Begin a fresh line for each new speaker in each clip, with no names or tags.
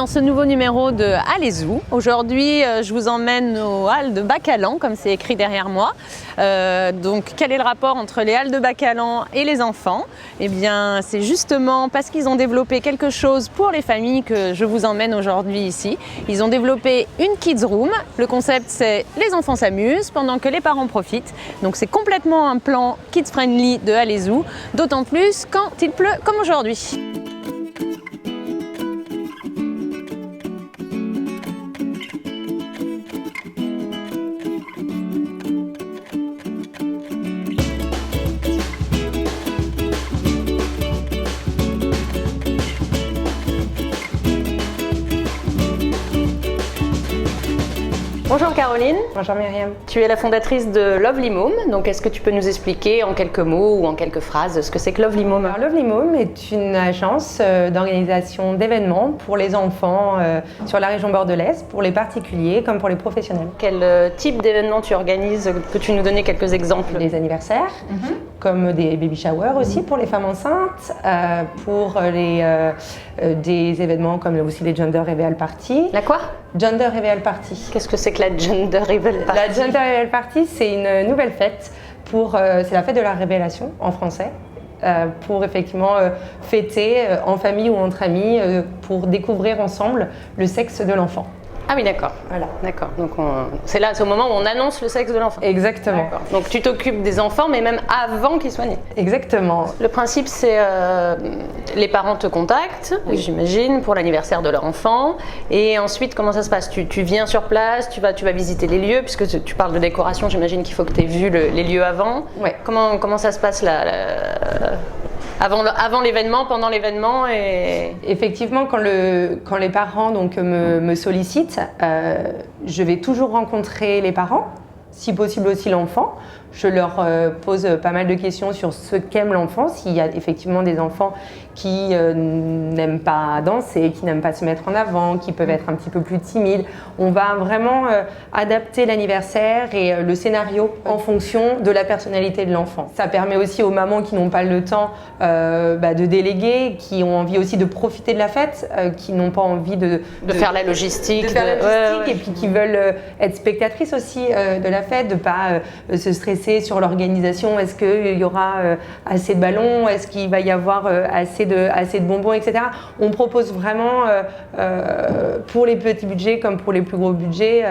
dans ce nouveau numéro de Allez-Où. Aujourd'hui, je vous emmène aux Halles de Bacalan, comme c'est écrit derrière moi. Donc, quel est le rapport entre les Halles de Bacalan et les enfants? Eh bien, c'est justement parce qu'ils ont développé quelque chose pour les familles que je vous emmène aujourd'hui ici. Ils ont développé une Kids Room. Le concept, c'est les enfants s'amusent pendant que les parents profitent. Donc, c'est complètement un plan kids-friendly de Allez-Où, d'autant plus quand il pleut comme aujourd'hui. Bonjour Caroline.
Bonjour Myriam.
Tu es la fondatrice de Lovely Mom, donc est-ce que tu peux nous expliquer en quelques mots ou en quelques phrases ce que c'est que Lovely Mom?
Alors, Lovely Mom est une agence d'organisation d'événements pour les enfants sur la région bordelaise, pour les particuliers comme pour les professionnels.
Quel type d'événements tu organises? Peux-tu nous donner quelques exemples?
Des anniversaires, comme des baby showers aussi pour les femmes enceintes, pour des événements comme aussi les Gender Reveal Party.
La quoi?
Gender Reveal Party.
Qu'est-ce que c'est que la Gender Reveal Party?
La Gender Reveal Party, c'est une nouvelle fête c'est la fête de la révélation en français. Pour effectivement fêter en famille ou entre amis, pour découvrir ensemble le sexe de l'enfant.
Ah oui, d'accord.
Voilà.
D'accord. Donc c'est là, c'est au moment où on annonce le sexe de l'enfant.
Exactement.
Donc tu t'occupes des enfants, mais même avant qu'ils soient nés.
Exactement.
Le principe, c'est les parents te contactent, j'imagine, pour l'anniversaire de leur enfant. Et ensuite, comment ça se passe? Tu viens sur place, tu vas visiter les lieux, puisque tu parles de décoration, j'imagine qu'il faut que tu aies vu les lieux avant.
Ouais.
Comment ça se passe là avant l'événement, pendant l'événement et...
Effectivement, quand les parents me sollicitent, je vais toujours rencontrer les parents, si possible aussi l'enfant. Je leur pose pas mal de questions sur ce qu'aime l'enfant, s'il y a effectivement des enfants qui n'aiment pas danser, qui n'aiment pas se mettre en avant, qui peuvent être un petit peu plus timides. On va vraiment adapter l'anniversaire et le scénario en fonction de la personnalité de l'enfant. Ça permet aussi aux mamans qui n'ont pas le temps de déléguer, qui ont envie aussi de profiter de la fête, qui n'ont pas envie de
faire la logistique.
Et puis qui veulent être spectatrices aussi de la fête, de ne pas se stresser sur l'organisation. Est-ce qu'il y aura assez de ballons? Est-ce qu'il va y avoir assez de bonbons, etc. On propose vraiment pour les petits budgets comme pour les plus gros budgets,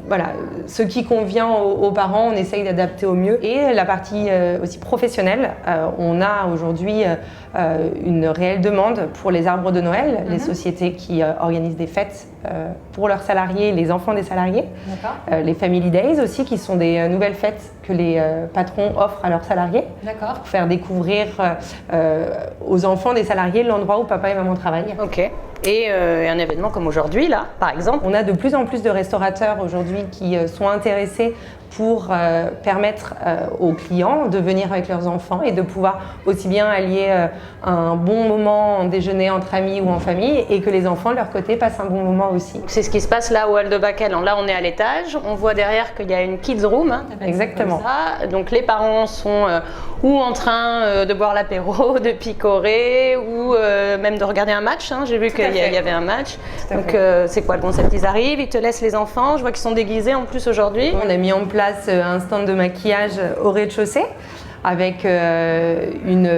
voilà, ce qui convient aux parents, on essaye d'adapter au mieux. Et la partie aussi professionnelle, on a aujourd'hui une réelle demande pour les arbres de Noël, les sociétés qui organisent des fêtes pour leurs salariés, les enfants des salariés, les Family Days aussi, qui sont des nouvelles fêtes que les patrons offrent à leurs salariés pour faire découvrir aux enfants des salariés l'endroit où papa et maman travaillent.
Ok. Et un événement comme aujourd'hui, là, par exemple?
On a de plus en plus de restaurateurs aujourd'hui qui sont intéressés pour permettre aux clients de venir avec leurs enfants et de pouvoir aussi bien allier un bon moment en déjeuner entre amis ou en famille et que les enfants de leur côté passent un bon moment aussi.
C'est ce qui se passe là au Halles de Bacalan. Là, on est à l'étage, on voit derrière qu'il y a une kids room. Hein,
exactement.
Donc les parents sont ou en train de boire l'apéro, de picorer ou même de regarder un match. Hein. J'ai vu qu'il y avait un match. Donc c'est quoi le concept? Ils arrivent, ils te laissent les enfants. Je vois qu'ils sont déguisés en plus aujourd'hui.
On a mis en place un stand de maquillage au rez-de-chaussée avec une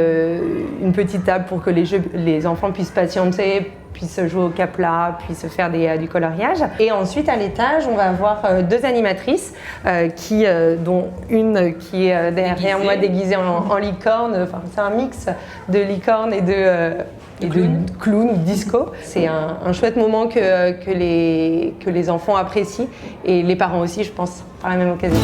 petite table pour que les enfants puissent patienter, puissent jouer au capla, puissent faire du coloriage. Et ensuite, à l'étage, on va avoir deux animatrices, dont une qui est derrière moi déguisée en licorne. Enfin, c'est un mix de licorne et de clown ou disco. C'est un chouette moment que les enfants apprécient et les parents aussi, je pense, par la même occasion.